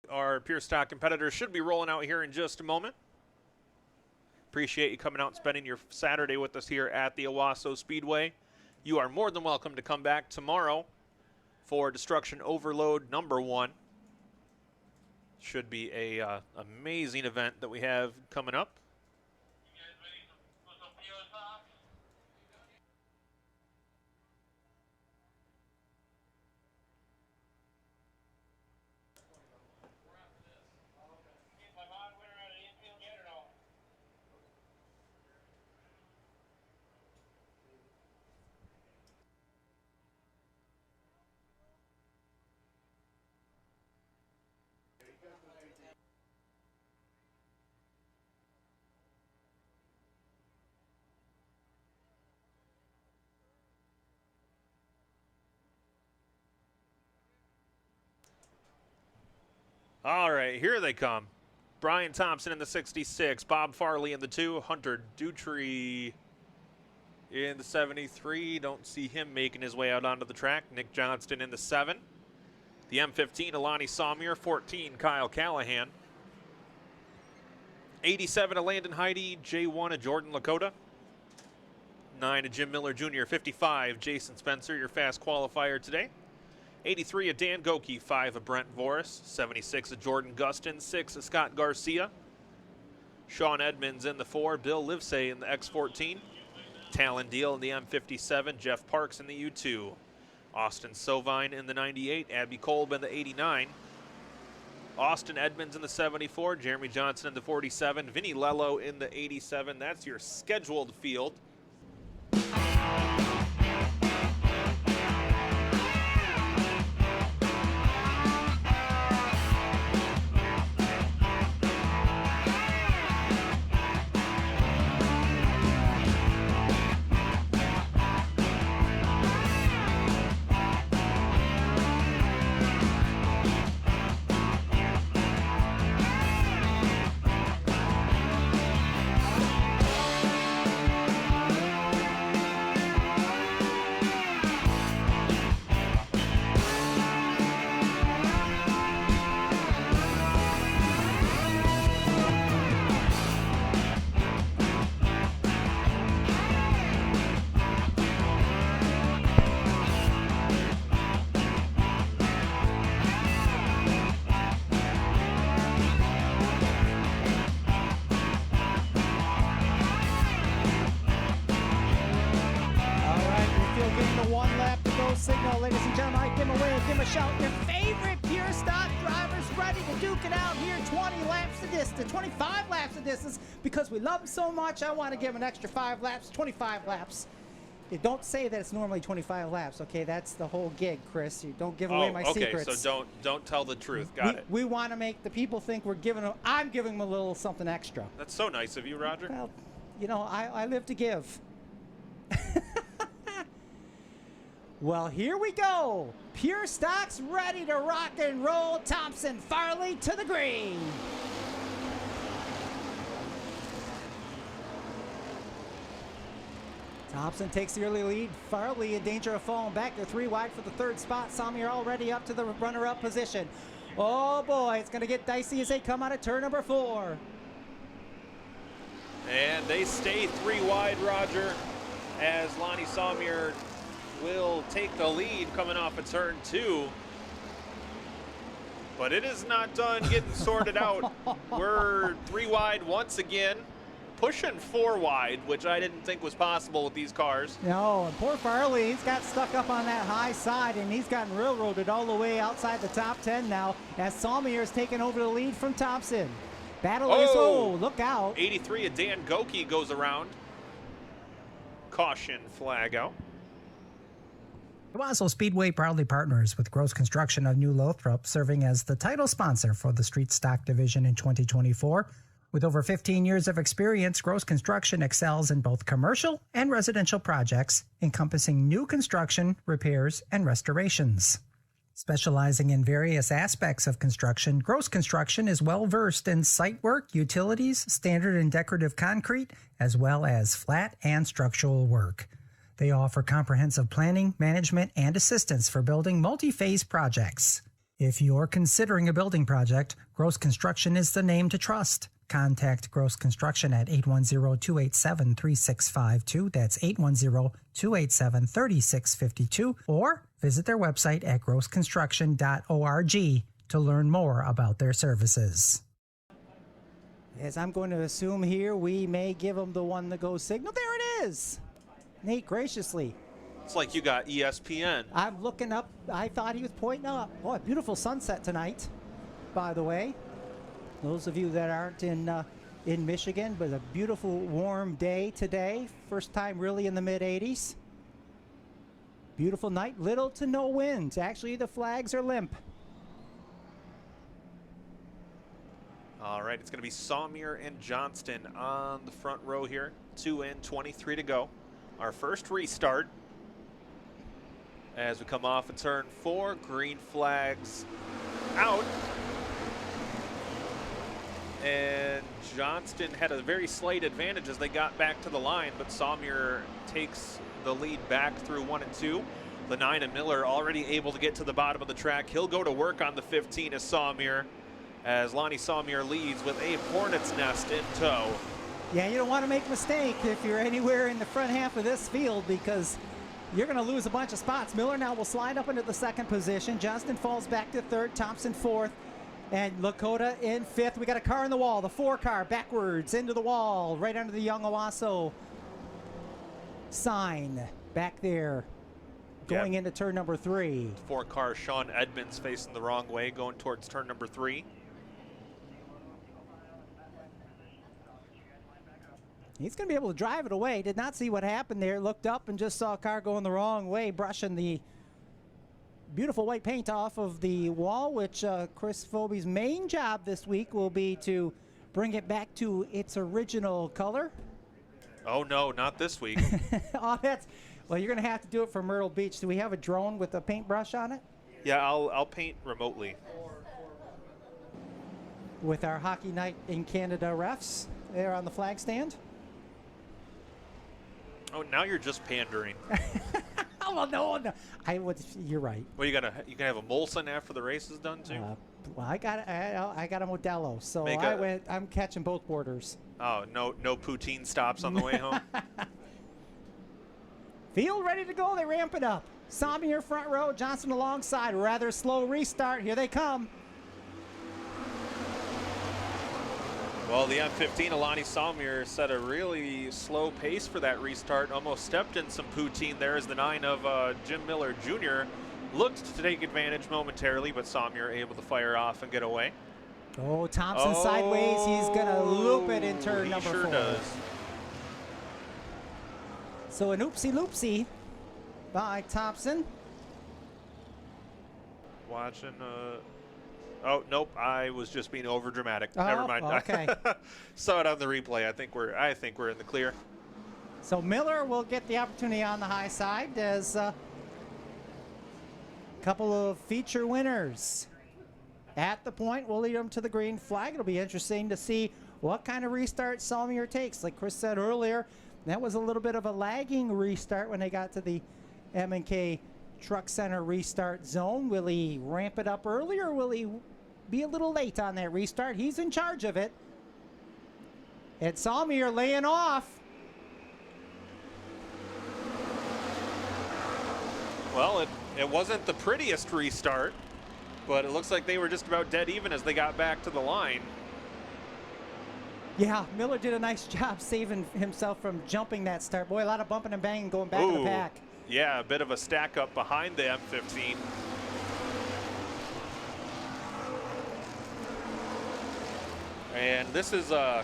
Our pure stock competitors should be rolling out here in just a moment. Appreciate you coming out and spending your Saturday with us here at the Owosso Speedway. You are more than welcome to come back tomorrow for Destruction Overload #1. Should be a amazing event that we have coming up. All right, here they come. Brian Thompson in the 66, Bob Farley in the 2, Hunter Dutry in the 73. Don't see him making his way out onto the track. Nick Johnston in the 7. The M15, Alani Sawmere. 14, Kyle Callahan. 87, a Landon Heide. J1, a Jordan Lakota. 9, a Jim Miller Jr. 55, Jason Spencer, your fast qualifier today. 83, a Dan Goki. 5, a Brent Voris. 76, a Jordan Gustin. 6, a Scott Garcia. Sean Edmonds in the 4, Bill Livesay in the X14. Talon Deal in the M57, Jeff Parks in the U2. Austin Sovine in the 98, Abby Kolb in the 89. Austin Edmonds in the 74, Jeremy Johnson in the 47, Vinny Lello in the 87. That's your scheduled field. Signal, ladies and gentlemen. I give him away, give him a shout. Your favorite pure stock drivers ready to duke it out here. 20 laps of distance, 25 laps of distance. Because we love them so much, I want to give an extra 5 laps, 25 laps. You don't say that it's normally 25 laps, okay? That's the whole gig, Chris. You don't give away my secrets. Okay, so don't tell the truth. Got it. We want to make the people think we're giving them. I'm giving them a little something extra. That's so nice of you, Roger. Well, you know, I live to give. Well, here we go. Pure Stock's ready to rock and roll. Thompson, Farley to the green. Thompson takes the early lead. Farley in danger of falling back. They're 3 wide for the 3rd spot. Sawmere already up to the runner-up position. Oh boy, it's going to get dicey as they come out of turn number 4. And they stay 3 wide, Roger, as Lonnie Sawmere will take the lead coming off of turn 2. But it is not done getting sorted out. We're 3 wide once again, pushing 4 wide, which I didn't think was possible with these cars. No, and poor Farley, he's got stuck up on that high side, and he's gotten railroaded all the way outside the top 10 now, as Sawmere is taking over the lead from Thompson. Battle is, look out. 83, a Dan Goki goes around. Caution flag out. Owosso Speedway proudly partners with Gross Construction of New Lothrop, serving as the title sponsor for the Street Stock Division in 2024. With over 15 years of experience, Gross Construction excels in both commercial and residential projects, encompassing new construction, repairs, and restorations. Specializing in various aspects of construction, Gross Construction is well-versed in site work, utilities, standard and decorative concrete, as well as flat and structural work. They offer comprehensive planning, management, and assistance for building multi-phase projects. If you're considering a building project, Gross Construction is the name to trust. Contact Gross Construction at 810-287-3652. That's 810-287-3652. Or visit their website at grossconstruction.org to learn more about their services. As I'm going to assume here, we may give them the one to go signal. There it is. Nate, graciously. It's like you got ESPN. I'm looking up. I thought he was pointing up. Boy, beautiful sunset tonight, by the way. Those of you that aren't in Michigan, but a beautiful warm day today. First time really in the mid-80s. Beautiful night, little to no wind. Actually, the flags are limp. All right, it's going to be Sawmere and Johnston on the front row here. 2 in, 23 to go. Our first restart. As we come off of turn 4, green flags out. And Johnston had a very slight advantage as they got back to the line, but Sawmere takes the lead back through 1 and 2. The 9 and Miller already able to get to the bottom of the track. He'll go to work on the 15 as Sawmere, as Lonnie Sawmere leads with a hornet's nest in tow. Yeah, you don't want to make a mistake if you're anywhere in the front half of this field, because you're going to lose a bunch of spots. Miller now will slide up into the second position. Johnston falls back to third, Thompson fourth, and Lakota in fifth. We got a car in the wall, the 4 car backwards into the wall, right under the Young Owosso sign back there, going into turn number 3. 4 car Sean Edmonds facing the wrong way, going towards turn number 3. He's going to be able to drive it away. Did not see what happened there. Looked up and just saw a car going the wrong way, brushing the beautiful white paint off of the wall, which Chris Foby's main job this week will be to bring it back to its original color. Oh, no, not this week. Oh, well, you're going to have to do it for Myrtle Beach. Do we have a drone with a paintbrush on it? Yeah, I'll paint remotely. With our Hockey Night in Canada refs there on the flag stand. Oh, now you're just pandering. Oh, well, no. You're right. Well, you can have a Molson after the race is done too. Well, I got a Modelo, so I'm catching both borders. Oh, no poutine stops on the way home. Field ready to go. They ramp it up. Sawmere front row, Johnston alongside. Rather slow restart. Here they come. Well, the M15, Lonnie Sawmere, set a really slow pace for that restart. Almost stepped in some poutine there as the 9 of Jim Miller Jr. looked to take advantage momentarily, but Sawmere able to fire off and get away. Oh, Thompson sideways. He's going to loop it in turn number 4. He sure does. So an oopsie-loopsie by Thompson. Watching... Oh, nope, I was just being over dramatic. Oh, Never mind. Okay. Saw it on the replay. I think we're in the clear. So Miller will get the opportunity on the high side as a couple of feature winners at the point will lead them to the green flag. It'll be interesting to see what kind of restart Sawmere takes. Like Chris said earlier, that was a little bit of a lagging restart when they got to the M&K Truck Center restart zone. Will he ramp it up early, or will he be a little late on that restart? He's in charge of it. And Sawmere laying off. Well, it wasn't the prettiest restart, but it looks like they were just about dead even as they got back to the line. Yeah, Miller did a nice job saving himself from jumping that start. Boy, a lot of bumping and banging going back in the pack. Yeah, a bit of a stack up behind the M15. And this is a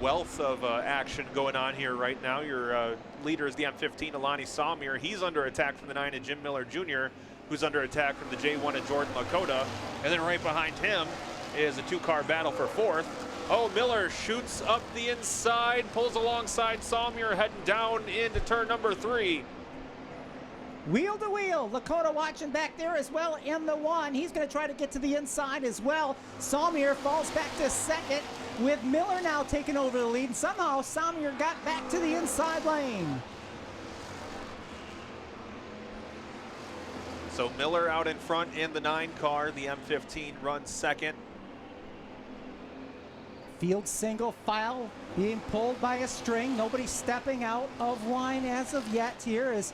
wealth of action going on here right now. Your leader is the M15, Lonnie Sawmere. He's under attack from the 9 of Jim Miller Jr., who's under attack from the J1 of Jordan Lakota. And then right behind him is a 2-car battle for 4th. Oh, Miller shoots up the inside, pulls alongside Sawmere, heading down into turn number 3. Wheel to wheel. Lakota watching back there as well in the 1. He's going to try to get to the inside as well. Sawmere falls back to second with Miller now taking over the lead. And somehow Sawmere got back to the inside lane. So Miller out in front in the 9 car. The M15 runs second. Field single file being pulled by a string. Nobody stepping out of line as of yet. Here is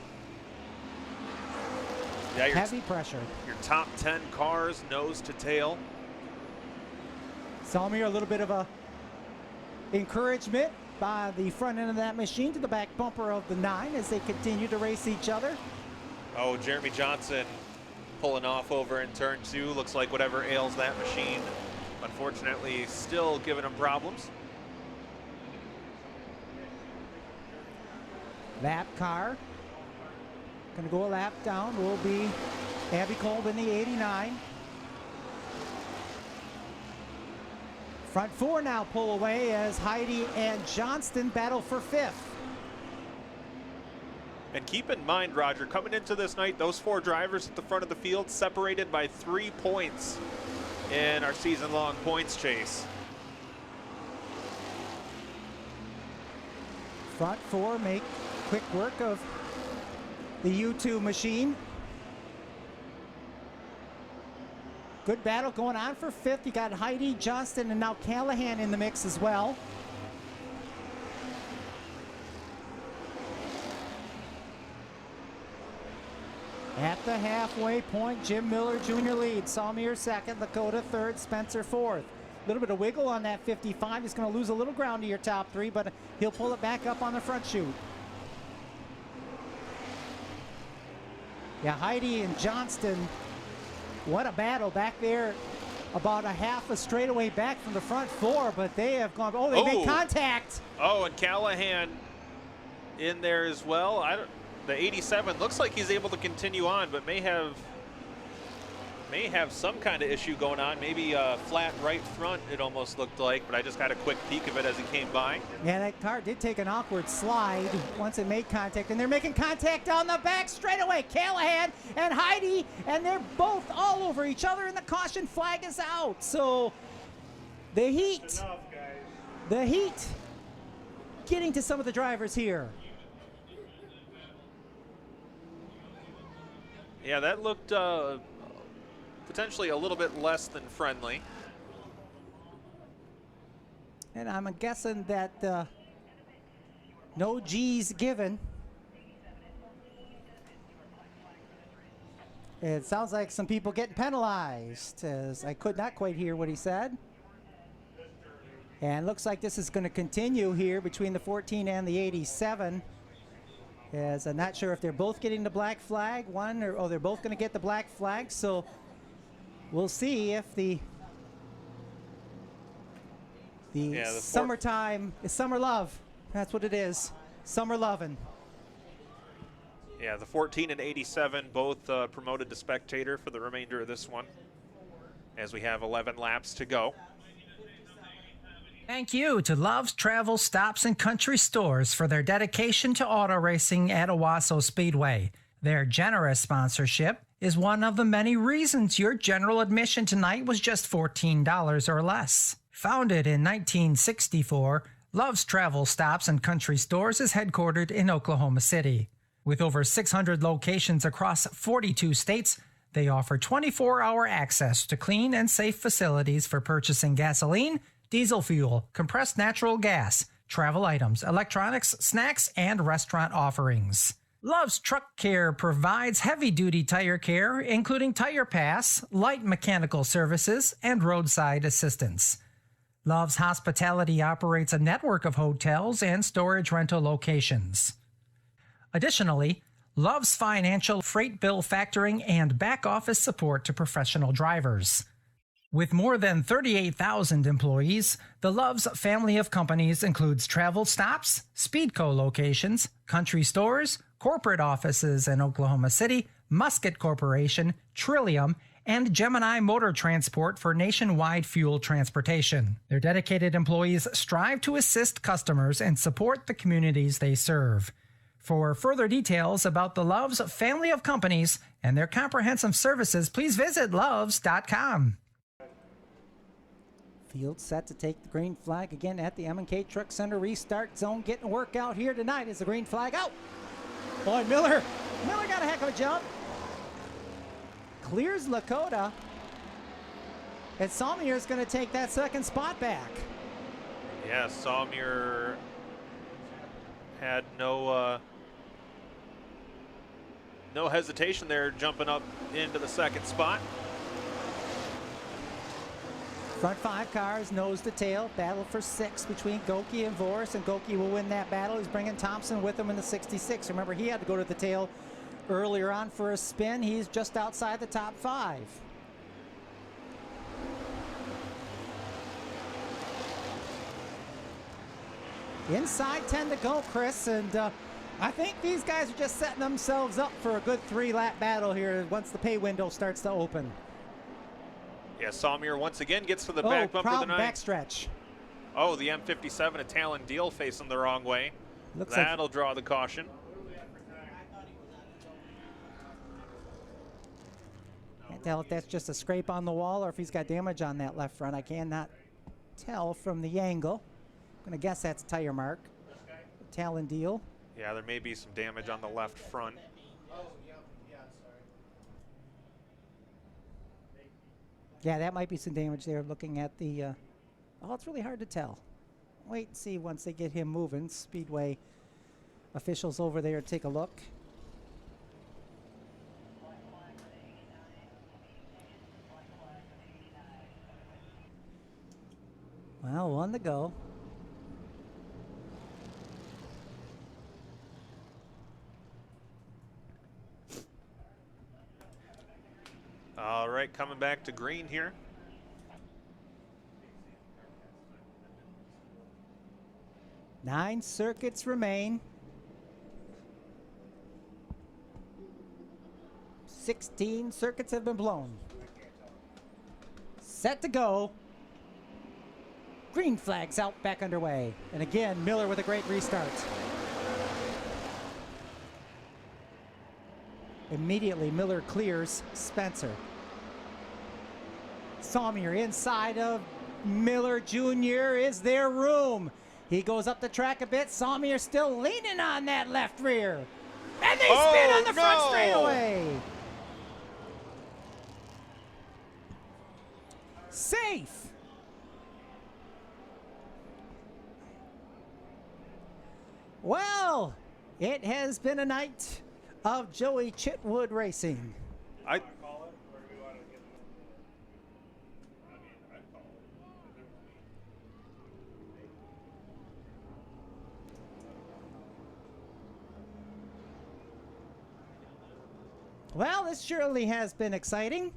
heavy pressure. Your top 10 cars nose to tail. Salmier, a little bit of a encouragement by the front end of that machine to the back bumper of the 9 as they continue to race each other. Oh, Jeremy Johnson pulling off over in turn 2. Looks like whatever ails that machine, unfortunately, still giving him problems. Lap car. Going to go a lap down will be Abby Kolb in the 89. Front 4 now pull away as Heidi and Johnston battle for 5th. And keep in mind, Roger, coming into this night, those 4 drivers at the front of the field separated by 3 points in our season-long points chase. Front 4 make quick work of the U2 machine. Good battle going on for 5th. You got Heidi, Johnston, and now Callahan in the mix as well. At the halfway point, Jim Miller Jr. leads. Salmier 2nd, Lakota 3rd, Spencer 4th. A little bit of wiggle on that 55. He's going to lose a little ground to your top 3, but he'll pull it back up on the front chute. Yeah, Heidi and Johnston, what a battle back there. About a half a straightaway back from the front 4, but they have gone, they made contact. Oh, and Callahan in there as well. The 87 looks like he's able to continue on, but may have some kind of issue going on. Maybe a flat right front, it almost looked like, but I just got a quick peek of it as he came by. Yeah, that car did take an awkward slide once it made contact, and they're making contact on the back straightaway. Callahan and Heidi, and they're both all over each other, and the caution flag is out. So the heat getting to some of the drivers here. Yeah, that looked potentially a little bit less than friendly. And I'm guessing that no G's given. It sounds like some people getting penalized, as I could not quite hear what he said. And looks like this is going to continue here between the 14 and the 87. As I'm not sure if they're both getting the black flag, they're both going to get the black flag. So we'll see if the summertime is summer love. That's what it is, summer lovin'. Yeah, the 14 and 87 both promoted to spectator for the remainder of this one, as we have 11 laps to go. Thank you to Love's Travel Stops and Country Stores for their dedication to auto racing at Owosso Speedway. Their generous sponsorship is one of the many reasons your general admission tonight was just $14 or less. Founded in 1964, Love's Travel Stops and Country Stores is headquartered in Oklahoma City. With over 600 locations across 42 states, they offer 24-hour access to clean and safe facilities for purchasing gasoline, diesel fuel, compressed natural gas, travel items, electronics, snacks, and restaurant offerings. Love's Truck Care provides heavy-duty tire care, including tire pass, light mechanical services, and roadside assistance. Love's Hospitality operates a network of hotels and storage rental locations. Additionally, Love's Financial freight bill factoring and back-office support to professional drivers. With more than 38,000 employees, the Love's family of companies includes Travel Stops, Speedco locations, country stores, corporate offices in Oklahoma City, Musket Corporation, Trillium, and Gemini Motor Transport for nationwide fuel transportation. Their dedicated employees strive to assist customers and support the communities they serve. For further details about the Love's family of companies and their comprehensive services, please visit loves.com. Field set to take the green flag again at the M&K Truck Center restart zone. Getting work out here tonight is the green flag out. Boy, Miller got a heck of a jump. clears Lakota. And Salmier is going to take that second spot back. Yeah, Salmier had no hesitation there, jumping up into the second spot. Front 5 cars, nose to tail, battle for 6 between Goki and Voris, and Goki will win that battle. He's bringing Thompson with him in the 66. Remember, he had to go to the tail earlier on for a spin. He's just outside the top 5. Inside 10 to go, Chris, and I think these guys are just setting themselves up for a good 3-lap battle here once the pay window starts to open. Yeah, Salmier once again gets to the back bumper of the 9. Backstretch. Oh, the M57, a Talon Deal facing the wrong way. That'll draw the caution. Can't tell if that's just a scrape on the wall or if he's got damage on that left front. I cannot tell from the angle. I'm going to guess that's a tire mark. Talon Deal. Yeah, there may be some damage on the left front. Yeah, that might be some damage there looking at the, oh, it's really hard to tell. Wait and see once they get him moving. Speedway officials over there take a look. Well, 1 to go. All right, coming back to green here. Nine circuits remain. 16 circuits have been blown. Set to go. Green flags out, back underway. And again, Miller with a great restart. Immediately, Miller clears Spencer. Salmier inside of Miller Jr. Is there room? He goes up the track a bit. Salmier still leaning on that left rear. And they spin on the front straightaway. Safe. Well, it has been a night of Joey Chitwood racing. Well, this surely has been exciting.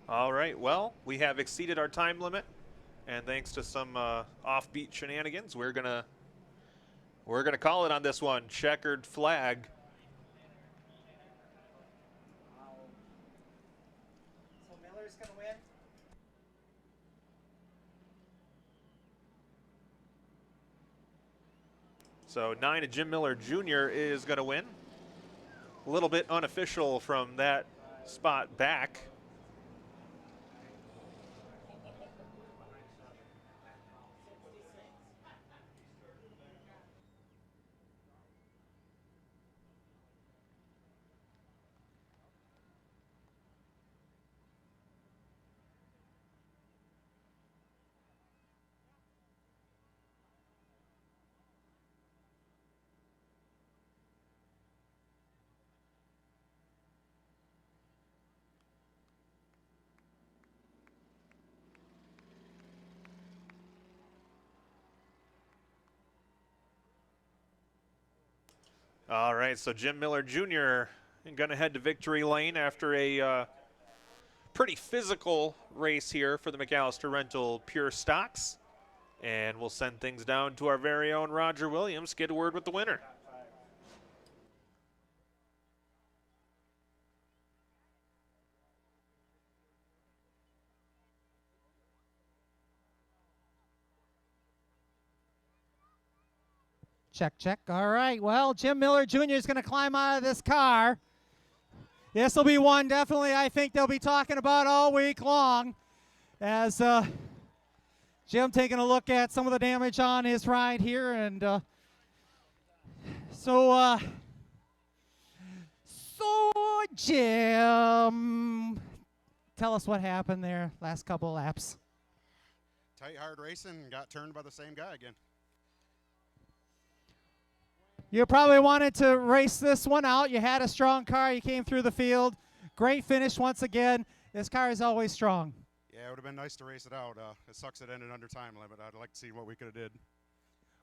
All right, well, we have exceeded our time limit, and thanks to some offbeat shenanigans, we're gonna call it on this one. Checkered flag. So Miller's gonna win. So 9 of Jim Miller Jr. is going to win. A little bit unofficial from that spot back. All right, so Jim Miller Jr. going to head to victory lane after a pretty physical race here for the McAllister Rental Pure Stocks. And we'll send things down to our very own Roger Williams. Get a word with the winner. Check, check. All right. Well, Jim Miller Jr. is going to climb out of this car. This will be one definitely I think they'll be talking about all week long as Jim taking a look at some of the damage on his ride here and So Jim, tell us what happened there last couple of laps. Tight, hard racing and got turned by the same guy again. You probably wanted to race this one out. You had a strong car. You came through the field. Great finish once again. This car is always strong. Yeah, it would have been nice to race it out. It sucks it ended under time limit. I'd like to see what we could have did.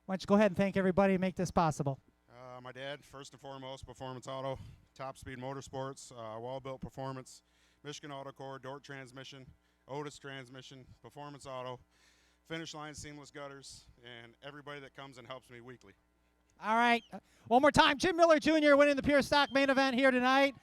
Why don't you go ahead and thank everybody who make this possible. My dad, first and foremost, Performance Auto, Top Speed Motorsports, Wall-Built Performance, Michigan Auto Core, Dort Transmission, Otis Transmission, Performance Auto, Finish Line Seamless Gutters, and everybody that comes and helps me weekly. All right. One more time. Jim Miller Jr. winning the Pure Stock main event here tonight.